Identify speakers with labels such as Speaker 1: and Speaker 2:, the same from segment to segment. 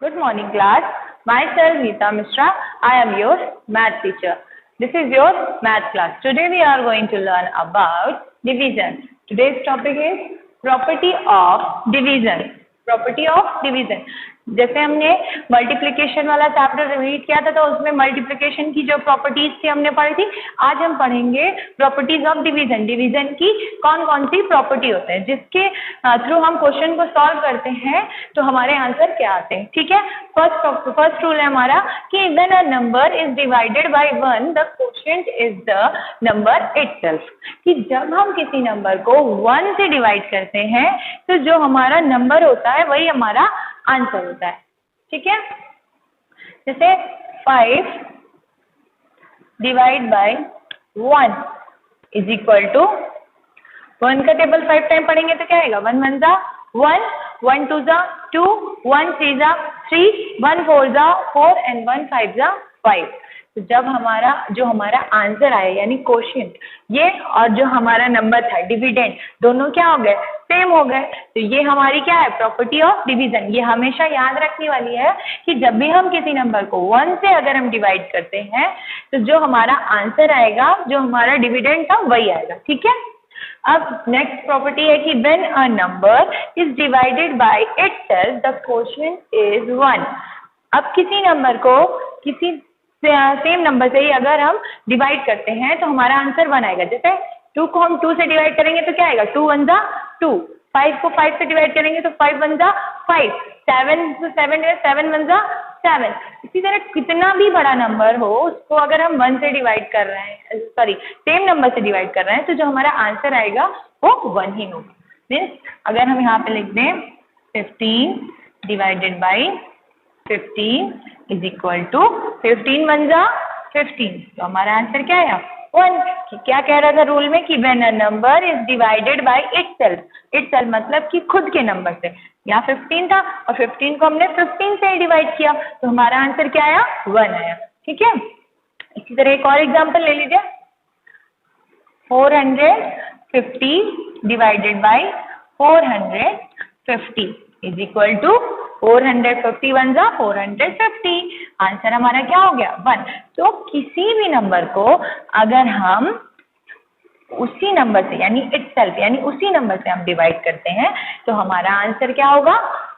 Speaker 1: Good morning, class. Myself, Neeta Mishra. I am your math teacher. This is your math class. Today we are going to learn about division. Today's topic is property of division. Property of division. जैसे हमने multiplication वाला chapter read किया था तो उसमें multiplication की जो properties थी हमने पढ़ी थी. आज हम पढ़ेंगे प्रॉपर्टीज ऑफ डिवीजन. डिवीजन की कौन कौन सी प्रॉपर्टी होते हैं जिसके थ्रू हम क्वेश्चन को सॉल्व करते हैं तो हमारे आंसर क्या आते हैं. ठीक है. फर्स्ट रूल है हमारा कि when a number is divided by 1 the quotient is the number itself. कि जब हम किसी नंबर को 1 से डिवाइड करते हैं तो जो हमारा नंबर होता है वही हमारा आंसर होता है. ठीक है. जैसे 5 divide by 1 is equal to 1 का टेबल 5 टाइम पढ़ेंगे तो क्या आएगा. 1 1 जा 1, 1 2 जा 2, 1 3 जा 3, 1 4 जा 4 एंड 1 5 जा 5. तो जब जो हमारा आंसर आया यानी क्वोशिएंट ये और जो हमारा नंबर था डिविडेंड दोनों क्या हो गए, सेम हो गए. तो ये हमारी क्या है, प्रॉपर्टी ऑफ डिवीजन. ये हमेशा याद रखने वाली है कि जब भी हम किसी नंबर को 1 से अगर हम डिवाइड करते हैं तो जो हमारा आंसर आएगा, जो हमारा डिविडेंड था वही आएगा. ठीक है. अब नेक्स्ट प्रॉपर्टी है कि when a number is divided by itself the quotient is 1. अब किसी नंबर को किसी सेम नंबर से ही अगर हम डिवाइड करते हैं तो हमारा आंसर 1 आएगा. जैसे 2 को हम 2 से डिवाइड करेंगे तो क्या आएगा, 2 1 जा 2. 5 को 5 से डिवाइड करेंगे तो 5 1 जा 5. 7 को 7 है 7 1 जा 7. इसी तरह कितना भी बड़ा नंबर हो उसको अगर हम 1 से डिवाइड कर रहे हैं, सॉरी सेम नंबर से डिवाइड कर रहे हैं तो जो हमारा आंसर आएगा वो 1 ही होगा. मीन्स अगर हम यहाँ पे लिख दें 15 divided by 15 is equal to 15 1 जा 15. तो हमारा आंसर क्या आया 1. क्या कह रहा था रूल में कि when a number is divided by itself. Itself मतलब कि खुद के नंबर से. यहाँ 15 था और 15 को हमने 15 से डिवाइड किया तो हमारा आंसर क्या आया 1 आया. ठीक है. इसी तरह एक और एग्जांपल ले लीजिए. 450 divided by 450 is equal to 450 1 जा 450. आंसर हमारा क्या हो गया 1. तो किसी भी नंबर को अगर हम उसी नंबर से यानी इटसेल्फ यानी उसी नंबर से हम डिवाइड करते हैं तो हमारा आंसर क्या होगा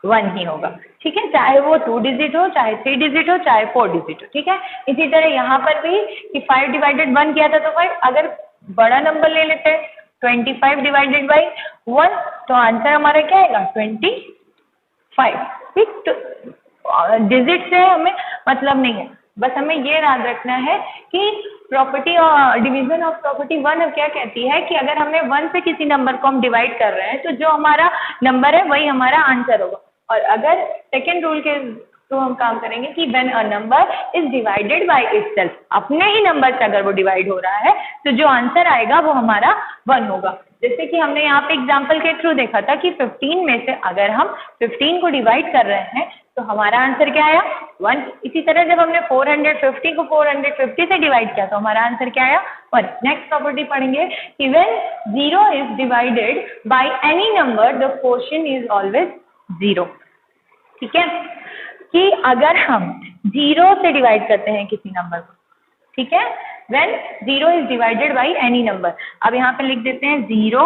Speaker 1: 1 ही होगा. ठीक है. चाहे वो 2 डिजिट हो, चाहे 3 डिजिट हो, चाहे 4 डिजिट हो. ठीक है. इसी तरह यहाँ पर भी कि 5 डिवाइडेड 1 किया था तो 5. अगर बड़ा नंबर ले लेते हैं 25 डिवाइडेड बाई 1 तो आंसर हमारा क्या आएगा 25. ठीक. तो डिजिट से हमें मतलब नहीं है, बस हमें ये याद रखना है कि प्रॉपर्टी और डिवीजन ऑफ प्रॉपर्टी 1 अब क्या कहती है कि अगर हमें 1 से किसी नंबर को हम डिवाइड कर रहे हैं तो जो हमारा नंबर है वही हमारा आंसर होगा. और अगर सेकेंड रूल के तो हम काम करेंगे कि when a number is divided by itself, अपने ही नंबर से अगर वो डिवाइड हो रहा है तो जो आंसर आएगा वो हमारा 1 होगा. जैसे कि हमने यहाँ पे एग्जांपल के थ्रू देखा था कि 15 में से अगर हम 15 को डिवाइड कर रहे हैं तो हमारा आंसर क्या आया 1. इसी तरह जब हमने 450 को 450 से डिवाइड किया तो हमारा आंसर क्या आया 1. नेक्स्ट प्रॉपर्टी पढ़ेंगे कि when 0 is divided by any number the quotient is always 0. ठीक है. कि अगर हम 0 से डिवाइड करते हैं किसी नंबर को, ठीक है, when 0 is divided by any number. अब यहाँ पे लिख देते हैं 0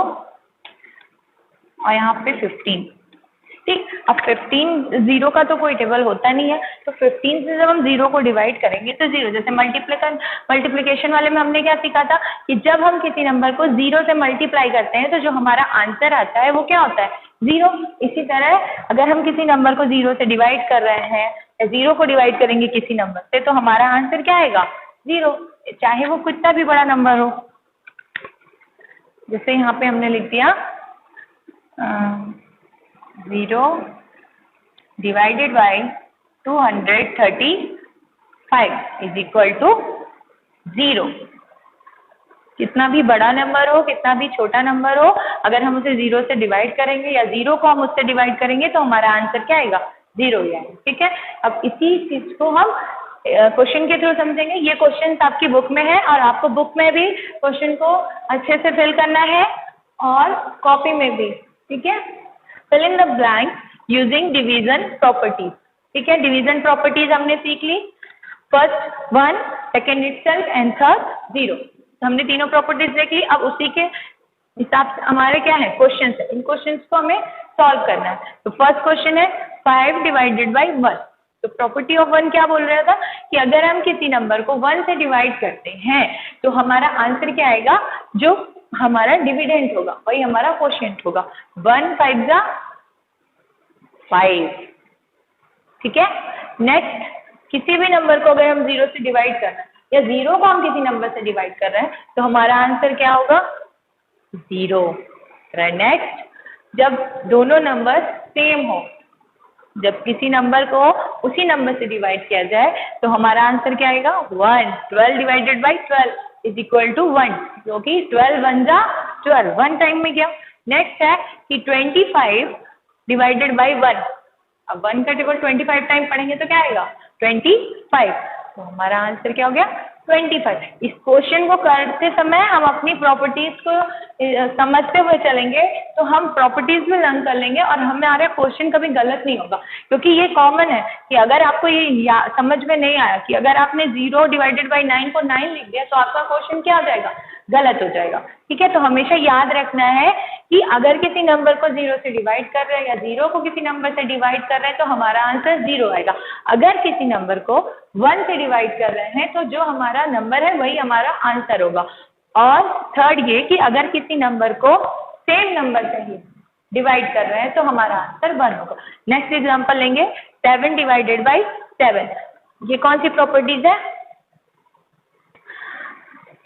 Speaker 1: और यहाँ पे 15. ठीक. अब 15 0 का तो कोई टेबल होता नहीं है तो 15 से जब हम 0 को डिवाइड करेंगे तो 0. जैसे मल्टीप्लिकेशन वाले में हमने क्या सीखा था कि जब हम किसी नंबर को 0 से मल्टीप्लाई करते हैं तो जो हमारा आंसर आता है वो क्या होता है 0. इसी तरह अगर हम किसी नंबर को 0 से डिवाइड कर रहे हैं या 0 को डिवाइड करेंगे किसी नंबर से तो हमारा आंसर क्या आएगा 0, चाहे वो कितना भी बड़ा नंबर हो. जैसे यहाँ पे हमने लिख दिया 0 divided by 235 is equal to 0. कितना भी बड़ा नंबर हो, कितना भी छोटा नंबर हो, अगर हम उसे 0 से डिवाइड करेंगे या 0 को हम उससे डिवाइड करेंगे तो हमारा आंसर क्या आएगा 0 ही आएगा. ठीक है. अब इसी चीज को हम क्वेश्चन के थ्रू समझेंगे. ये क्वेश्चन आपकी बुक में है और आपको बुक में भी क्वेश्चन को अच्छे से फिल करना है और कॉपी में भी. ठीक है. Fill in the blank using division properties. ठीक है, डिवीजन प्रॉपर्टीज हमने सीख ली। First 1, second itself and third 0। हमने तीनों प्रॉपर्टीज देख ली। अब उसी के हिसाब से हमारे क्या है क्वेश्चन है, इन क्वेश्चंस को हमें सॉल्व करना है। तो फर्स्ट क्वेश्चन है 5 डिवाइडेड बाई 1। तो प्रॉपर्टी ऑफ 1 क्या बोल रहा था कि अगर हम किसी नंबर को 1 से डिवाइड करते हैं तो हमारा आंसर क्या आएगा, जो हमारा डिविडेंड होगा वही हमारा क्वोशिएंट होगा। 1 5 जा 5। ठीक है, नेक्स्ट किसी भी नंबर को अगर हम 0 से डिवाइड कर रहे हैं या 0 को हम किसी नंबर से डिवाइड कर रहे हैं तो हमारा आंसर क्या होगा 0। नेक्स्ट, जब दोनों नंबर सेम हो, जब किसी नंबर को उसी नंबर से डिवाइड किया जाए तो हमारा आंसर क्या आएगा 1। 12 divided by 12 is equal to 1, क्योंकि 12 1 जा 12, 1 टाइम में गया। नेक्स्ट है कि 25 डिवाइडेड बाई 1। अब 1 का टेबल 25 टाइम पढ़ेंगे तो क्या आएगा 25। तो हमारा आंसर क्या हो गया 25। इस क्वेश्चन को करते समय हम अपनी प्रॉपर्टीज को समझते हुए चलेंगे तो हम प्रॉपर्टीज भी लर्न कर लेंगे और हमारा क्वेश्चन कभी गलत नहीं होगा। क्योंकि ये कॉमन है कि अगर आपको ये समझ में नहीं आया कि अगर आपने 0 डिवाइडेड बाई 9 को 9 लिख दिया तो आपका क्वेश्चन क्या हो जाएगा, गलत हो जाएगा। ठीक है, तो हमेशा याद रखना है कि अगर किसी नंबर को 0 से डिवाइड कर रहे हैं या 0 को किसी नंबर से डिवाइड कर रहे हैं तो हमारा आंसर 0 आएगा। अगर किसी नंबर को 1 से डिवाइड कर रहे हैं तो जो हमारा नंबर है वही हमारा आंसर होगा। और थर्ड ये कि अगर किसी नंबर को सेम नंबर से ही डिवाइड कर रहे हैं तो हमारा आंसर 1 होगा। नेक्स्ट एग्जांपल लेंगे 7 डिवाइडेड बाई 7। ये कौन सी प्रॉपर्टीज है,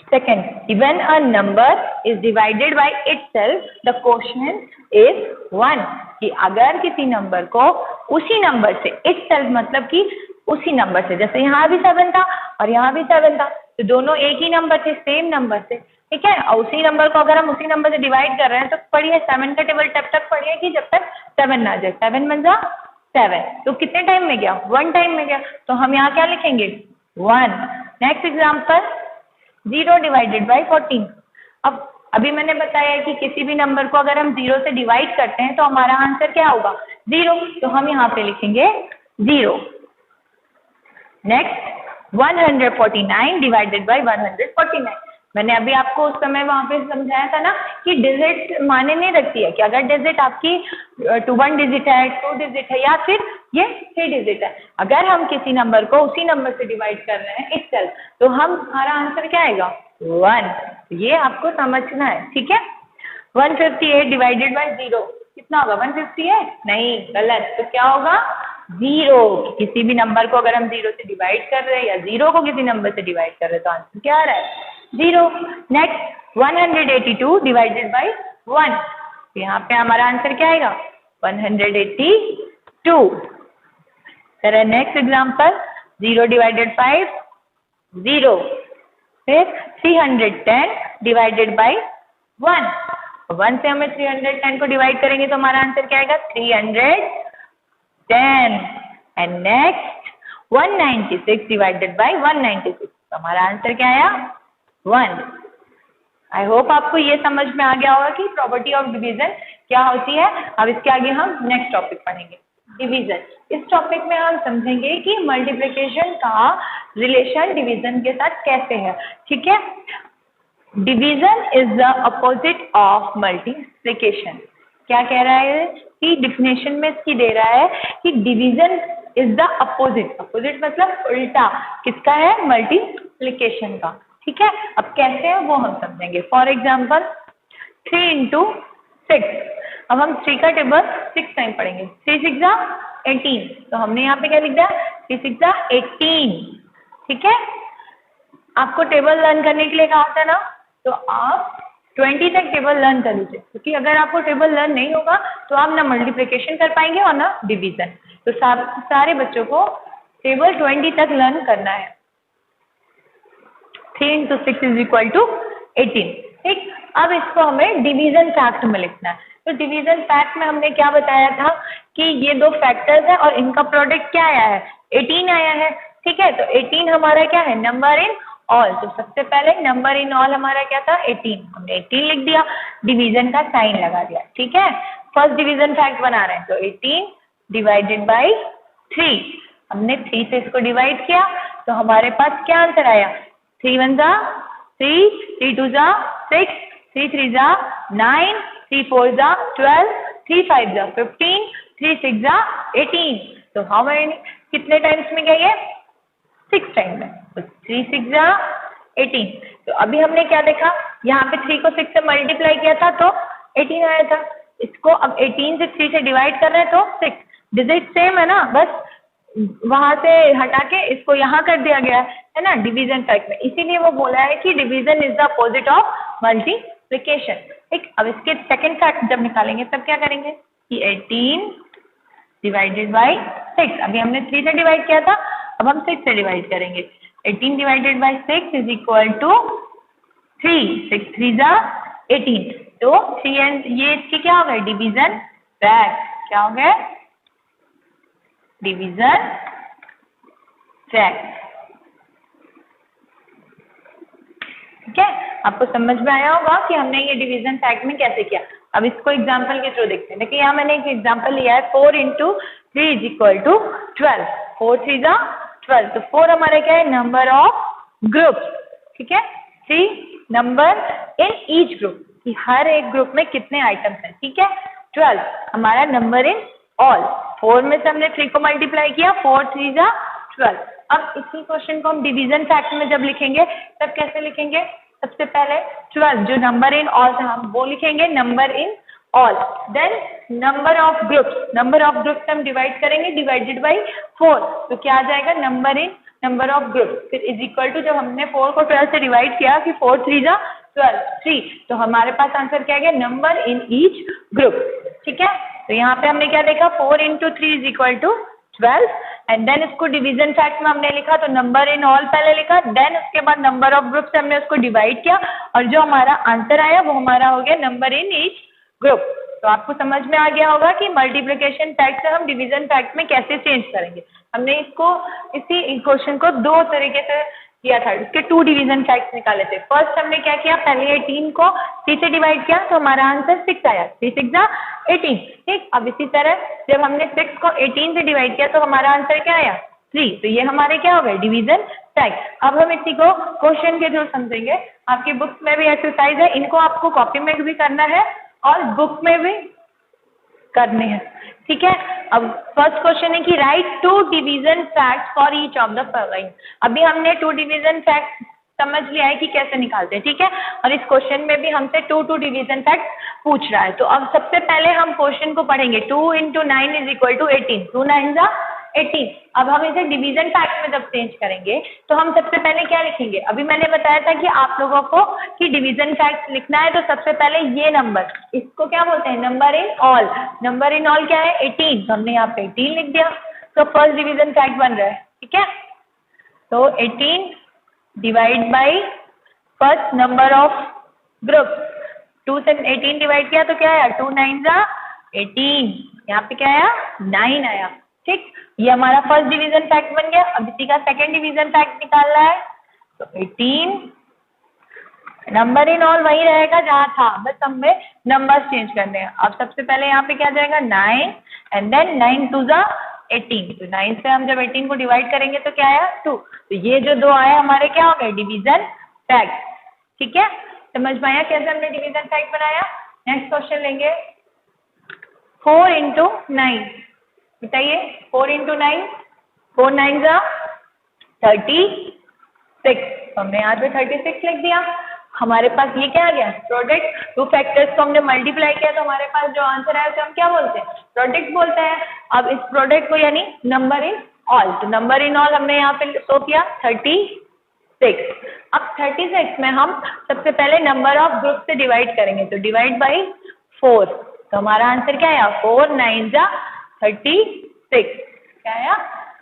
Speaker 1: second, when a number is divided by itself the quotient is 1। कि अगर किसी नंबर को उसी नंबर से itself मतलब कि उसी नंबर से, जैसे यहाँ भी 7 था और यहाँ भी 7 था तो दोनों एक ही नंबर थे, सेम नंबर से। ठीक है, और उसी नंबर को अगर हम उसी नंबर से डिवाइड कर रहे हैं तो पढ़िए 7 का टेबल तब तक पढ़िए कि जब तक 7 ना जाए। 7 1 जा 7, तो कितने टाइम में गया 1 टाइम में गया, तो हम यहाँ क्या लिखेंगे 1। Next example 0 divided by 14। अब अभी मैंने बताया कि किसी भी नंबर को अगर हम 0 से डिवाइड करते हैं तो हमारा आंसर क्या होगा 0, तो हम यहाँ पे लिखेंगे 0। Next 149 divided by 149। मैंने अभी आपको उस समय वहां पे समझाया था ना कि डिजिट माने नहीं रखती है कि अगर डिजिट आपकी 1 डिजिट है, 2 डिजिट है या फिर ये 3 डिजिट है। अगर हम किसी नंबर को उसी नंबर से डिवाइड कर रहे हैं इटसेल्फ तो हमारा आंसर क्या आएगा 1। ये आपको समझना है। ठीक है, 158 डिवाइडेड बाई 0 कितना होगा 158? नहीं, गलत। तो क्या होगा 0। किसी भी नंबर को अगर हम 0 से डिवाइड कर रहे हैं या 0 को किसी नंबर से डिवाइड कर रहे हैं तो आंसर क्या आ रहा है 0। Next 182 divided by 1। यहाँ पे हमारा आंसर क्या आएगा 182। फिर नेक्स्ट एग्जांपल 0 डिवाइडेड 5 0। फिर 310 डिवाइडेड बाई 1। 1 से हमें 310 को डिवाइड करेंगे तो हमारा आंसर क्या आएगा 310। एंड नेक्स्ट 196 डिवाइडेड बाई 196, तो हमारा आंसर क्या आया 1। आई होप आपको ये समझ में आ गया होगा कि प्रॉपर्टी ऑफ डिवीजन क्या होती है। अब इसके आगे हम नेक्स्ट टॉपिक पढ़ेंगे डिवीजन। इस टॉपिक में हम समझेंगे कि मल्टीप्लिकेशन का रिलेशन डिवीजन के साथ कैसे है। ठीक है, division is the opposite of multiplication. क्या कह रहा है कि डिफिनेशन में इसकी दे रहा है कि division is the opposite. Opposite मतलब उल्टा किसका है, मल्टीप्लिकेशन का। ठीक है, अब कैसे है वो हम समझेंगे। For example 3 into 6। अब हम 3 का टेबल 6 टाइम पढ़ेंगे। 3 6 जा 18, तो हमने यहाँ पे क्या लिख दिया 3 6 जा 18। ठीक है, आपको टेबल लर्न करने के लिए कहा था ना, तो आप 20 तक टेबल लर्न कर लीजिए, क्योंकि अगर आपको टेबल लर्न नहीं होगा तो आप ना मल्टीप्लिकेशन कर पाएंगे और ना डिवीजन। तो सारे बच्चों को टेबल 20 तक लर्न करना है। 3 into 6 is equal to 18। ठीक, अब इसको हमें डिवीजन फैक्ट में लिखना है। तो डिवीजन फैक्ट में हमने क्या बताया था कि ये दो फैक्टर्स है और इनका प्रोडक्ट क्या आया है 18 आया है। ठीक है, तो 18 हमारा क्या है नंबर इन ऑल। तो सबसे पहले नंबर इन ऑल हमारा क्या था 18, हमने 18 लिख दिया, डिवीजन का साइन लगा दिया। ठीक है, फर्स्ट डिवीजन फैक्ट बना रहे हैं तो 18 डिवाइडेड बाई 3। हमने 3 से इसको डिवाइड किया तो हमारे पास क्या आंसर आया, 3 1 जा 3, 3 2 जा 6, 3 3 जा 9, 3 4 जा 12, 3 5 जा 15, 3 6 जा 18। तो हमारे कितने टाइम्स में गया ये, 6 टाइम में। तो 3 6 जा 18। तो अभी हमने क्या देखा, यहाँ पे 3 को 6 से मल्टीप्लाई किया था तो 18 आया था। इसको अब 18 से 3 से डिवाइड कर रहे हैं तो 6, डिजिट सेम है ना, बस वहां से हटा के इसको यहाँ कर दिया गया है ना डिवीजन फैक्ट में। इसीलिए वो बोला है कि division is the opposite of multiplication. ठीक, अब इसके सेकंड फैक्ट जब निकालेंगे तब क्या करेंगे कि 18 डिवाइडेड बाई 6, अभी हमने 3 से डिवाइड किया था, अब हम 6 से डिवाइड करेंगे। 18 divided by 6 is equal to 3, 6 3 जा 18। तो 3 एंड ये इसके क्या हो गए, डिवीजन फैक्ट। क्या हो गए, डिवीजन फैक्ट। ठीक है, आपको समझ में आया होगा कि हमने ये डिवीजन फैक्ट में कैसे किया। अब इसको एग्जांपल के थ्रू देखते हैं। देखिए यहाँ मैंने एक एग्जांपल लिया है, 4 इंटू 3 इज इक्वल टू 12। 4 3 जा 12। तो 4 हमारा क्या है, नंबर ऑफ ग्रुप्स। ठीक है, 3 नंबर इन ईच ग्रुप, कि हर एक ग्रुप में कितने आइटम्स हैं। ठीक है, 12 हमारा नंबर इन ऑल। 4 में से हमने 3 को मल्टीप्लाई किया, 4 3 जा 12। अब इसी क्वेश्चन को हम डिवीजन फैक्ट में जब लिखेंगे तब कैसे लिखेंगे, सबसे पहले 12 जो नंबर इन ऑल था हम वो लिखेंगे number in all. Then number of groups, number of groups हम डिवाइड करेंगे डिवाइडेड बाई 4, तो क्या आ जाएगा number in number of groups. फिर इज इक्वल टू जब हमने 4 को 12 से डिवाइड किया कि 4 3 जा 12 3, तो हमारे पास आंसर क्या आ गया, नंबर इन ईच ग्रुप। ठीक है, तो यहाँ पे हमने क्या देखा, 4 into 3 is equal to 12 and then इसको डिवीजन फैक्ट में हमने लिखा तो नंबर इन ऑल पहले लिखा, देन उसके बाद नंबर ऑफ ग्रुप से हमने उसको डिवाइड किया और जो हमारा आंसर आया वो हमारा हो गया नंबर इन ईच ग्रुप। तो आपको समझ में आ गया होगा कि मल्टीप्लिकेशन फैक्ट से हम डिवीजन फैक्ट में कैसे चेंज करेंगे। हमने इसको इसी क्वेश्चन को 2 तरीके से किया था, इसके 2 डिवीजन फैक्ट्स निकाले थे। फर्स्ट हमने क्या किया, पहले 18 को 3 से डिवाइड किया तो हमारा आंसर 6 आया, 3 6 जा 18। ठीक, अब इसी तरह जब हमने 6 को 18 से डिवाइड किया तो हमारा आंसर क्या आया, 3। तो ये हमारे क्या हो गए, डिवीजन फैक्ट। अब हम इसी को क्वेश्चन के थ्रू समझेंगे। आपकी बुक्स में भी एक्सरसाइज है, इनको आपको कॉपी में भी करना है और बुक में भी करने हैं। ठीक है, अब फर्स्ट क्वेश्चन है कि right 2 division facts for each of the following. अभी हमने 2 डिवीजन फैक्ट समझ लिया है कि कैसे निकालते हैं। ठीक है, और इस क्वेश्चन में भी हमसे 2 डिवीजन फैक्ट पूछ रहा है। तो अब सबसे पहले हम क्वेश्चन को पढ़ेंगे। 2 इंटू 9 इज इक्वल टू 18, 2 9 जा 18। अब हम इसे डिवीजन फैक्ट में जब चेंज करेंगे तो हम सबसे पहले क्या लिखेंगे, अभी मैंने बताया था कि आप लोगों को कि डिवीजन फैक्ट लिखना है तो सबसे पहले ये नंबर, इसको क्या बोलते हैं, number in all. Number in all क्या है, 18, तो हमने यहाँ पे 18 लिख दिया। तो फर्स्ट डिवीजन फैक्ट बन रहा है। ठीक है, तो 18 divide by first number of group. 2 से 18 डिवाइड किया तो क्या आया, 2 9 जा 18, यहाँ पे क्या आया, 9 आया। ठीक, ये हमारा फर्स्ट डिवीजन फैक्ट बन गया। अब इसी का सेकंड डिवीजन फैक्ट निकालना है तो 18 नंबर इन ऑल वही रहेगा जहाँ था, बस हमें नंबर्स चेंज करने हैं। अब सबसे पहले यहाँ पे क्या जाएगा, 9 एंड देन 9 2 जा 18। तो 9 से हम जब 18 को डिवाइड करेंगे तो क्या आया, 2। तो ये जो 2 आए हमारे क्या हो गए, डिवीजन फैक्ट। ठीक है, समझ में आया कैसे हमने डिवीजन फैक्ट बनाया। नेक्स्ट क्वेश्चन लेंगे, 4 इंटू 9। बताइए, 4 इंटू 9, 4 9 जा 36। हमने यहाँ पे 36 लिख दिया। हमारे पास ये क्या आ गया, प्रोडक्ट। 2 फैक्टर्स को हमने मल्टीप्लाई किया तो हमारे पास जो आंसर आया उसे हम क्या बोलते हैं, प्रोडक्ट बोलते हैं। अब इस प्रोडक्ट को यानी नंबर इन ऑल, तो नंबर इन ऑल हमने यहाँ पे शो किया 36। अब 36 में हम सबसे पहले नंबर ऑफ ग्रुप से डिवाइड करेंगे तो डिवाइड बाई 4, तो हमारा आंसर क्या आया, 4 9 जा 36, क्या आया,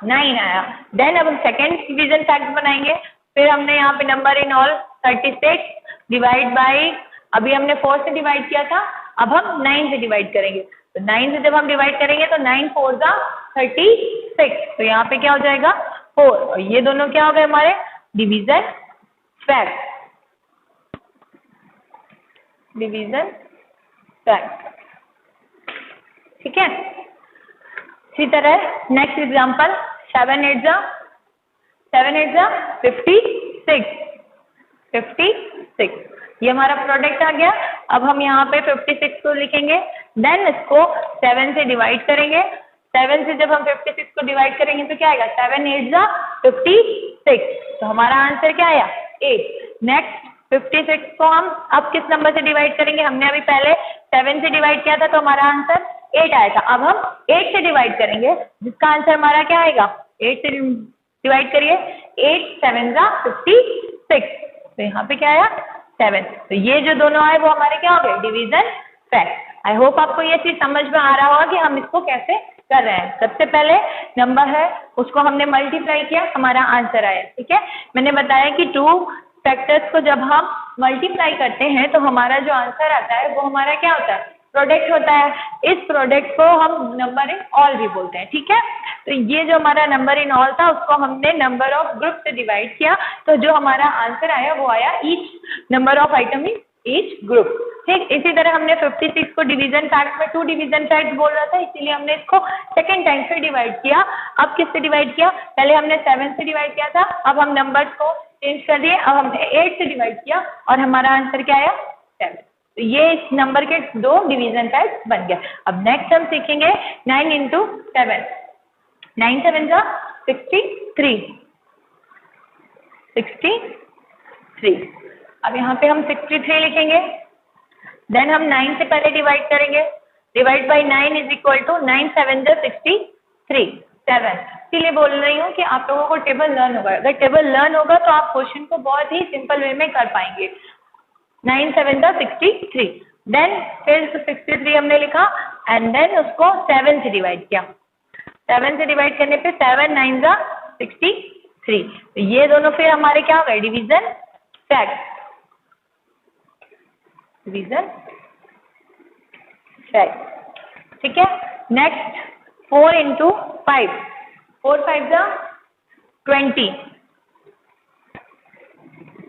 Speaker 1: 9 आया। देन अब हम सेकेंड डिवीजन फैक्ट बनाएंगे। फिर हमने यहाँ पे number in all 36 divide by, अभी हमने 4 से डिवाइड किया था, अब हम 9 से डिवाइड करेंगे। तो 9 से जब हम डिवाइड करेंगे तो 9 4 जा 36, तो यहाँ पे क्या हो जाएगा 4, और ये दोनों क्या हो गए हमारे डिवीजन फैक्ट। डिवीजन फैक्ट, ठीक है। इसी तरह नेक्स्ट एग्जांपल 7 8 जा 56 ये हमारा प्रोडक्ट आ गया। अब हम यहाँ पे 56 को लिखेंगे, देन इसको 7 से डिवाइड करेंगे। 7 से जब हम 56 को डिवाइड करेंगे तो क्या आएगा, 7 8 जा 56, तो हमारा आंसर क्या आया 8। नेक्स्ट 56 को हम अब किस नंबर से डिवाइड करेंगे, हमने अभी पहले 7 से डिवाइड किया था तो हमारा आंसर 8 आया था। अब हम 8 से डिवाइड करेंगे जिसका आंसर हमारा क्या आएगा, 8 से डिवाइड करिए, 8 7 जा 56, तो यहाँ पे क्या आया 7। तो ये जो दोनों आए वो हमारे क्या हो गए, डिवीजन फैक्ट। आई होप आपको ये चीज समझ में आ रहा होगा कि हम इसको कैसे कर रहे हैं। सबसे पहले नंबर है उसको हमने मल्टीप्लाई किया, हमारा आंसर आया। ठीक है, मैंने बताया कि 2 फैक्टर्स को जब हम मल्टीप्लाई करते हैं तो हमारा जो आंसर आता है वो हमारा क्या होता है, प्रोडक्ट होता है। इस प्रोडक्ट को हम नंबर इन ऑल भी बोलते हैं। ठीक है, तो ये जो हमारा नंबर इन ऑल था उसको हमने नंबर ऑफ ग्रुप से डिवाइड किया, तो जो हमारा आंसर आया वो आया each number of item in each group. ठीक, इसी तरह हमने 56 को डिवीजन फैक्ट में 2 डिवीजन फैक्ट बोल रहा था, इसीलिए हमने इसको सेकेंड टाइम से डिवाइड किया। अब किससे डिवाइड किया, पहले हमने 7 से डिवाइड किया था, अब हम नंबर्स को चेंज कर दिए, अब हमने 8 से डिवाइड किया और हमारा आंसर क्या आया 7। तो ये इस नंबर के 2 डिवीजन फैक्ट बन गया। अब नेक्स्ट हम सीखेंगे 9 into 7, 9 7 जा 63। अब यहाँ पे हम 63 लिखेंगे, देन हम 9 से पहले डिवाइड करेंगे, divide by 9 is equal to 9 7 जा 63 7। इसीलिए बोल रही हूँ कि आप लोगों को टेबल लर्न होगा, अगर टेबल लर्न होगा तो आप क्वेश्चन को बहुत ही सिंपल वे में कर पाएंगे। 9 7 जा 63, देन फिर 63 हमने लिखा एंड देन उसको 7 से डिवाइड किया। 7 से डिवाइड करने पे 7 9 जा 63, तो ये दोनों फिर हमारे क्या हो गए, डिवीजन फैक्ट। Division fact. ठीक है, नेक्स्ट 4 into 5, 4 5 जा 20,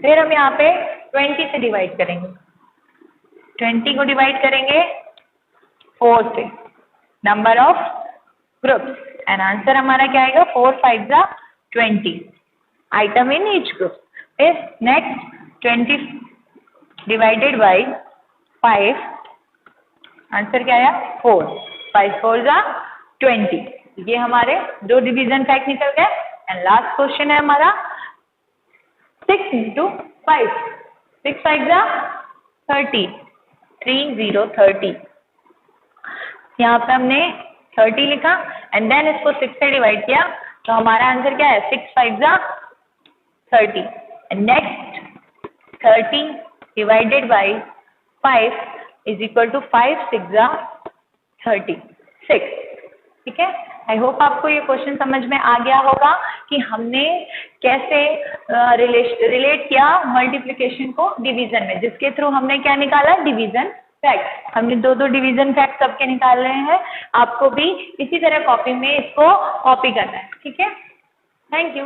Speaker 1: फिर हम यहाँ पे 20 से डिवाइड करेंगे, 20 को डिवाइड करेंगे 4 से, number of groups, and answer हमारा क्या आएगा 4 5 जा 20 आइटम इन ईच ग्रुप। फिर नेक्स्ट 20 डिवाइडेड बाई 5, आंसर क्या आया 4, 5 4 जा 20, ये हमारे 2 डिवीजन फैक्ट निकल गए। एंड लास्ट क्वेश्चन है हमारा 6 into 5, 6 5 जा 30, 3 0 30, यहाँ पे हमने 30 लिखा एंड देन इसको 6 से डिवाइड किया, तो हमारा आंसर क्या है 6 5 जा 30। And next 30 divided by 5 is equal to 5 6 जा 36। ठीक है, आई होप आपको ये क्वेश्चन समझ में आ गया होगा कि हमने कैसे रिलेट किया मल्टीप्लिकेशन को डिवीजन में, जिसके थ्रू हमने क्या निकाला, डिवीजन फैक्ट। हमने 2 डिवीजन फैक्ट सबके निकाल रहे हैं, आपको भी इसी तरह कॉपी में इसको कॉपी करना है। ठीक है, थैंक यू।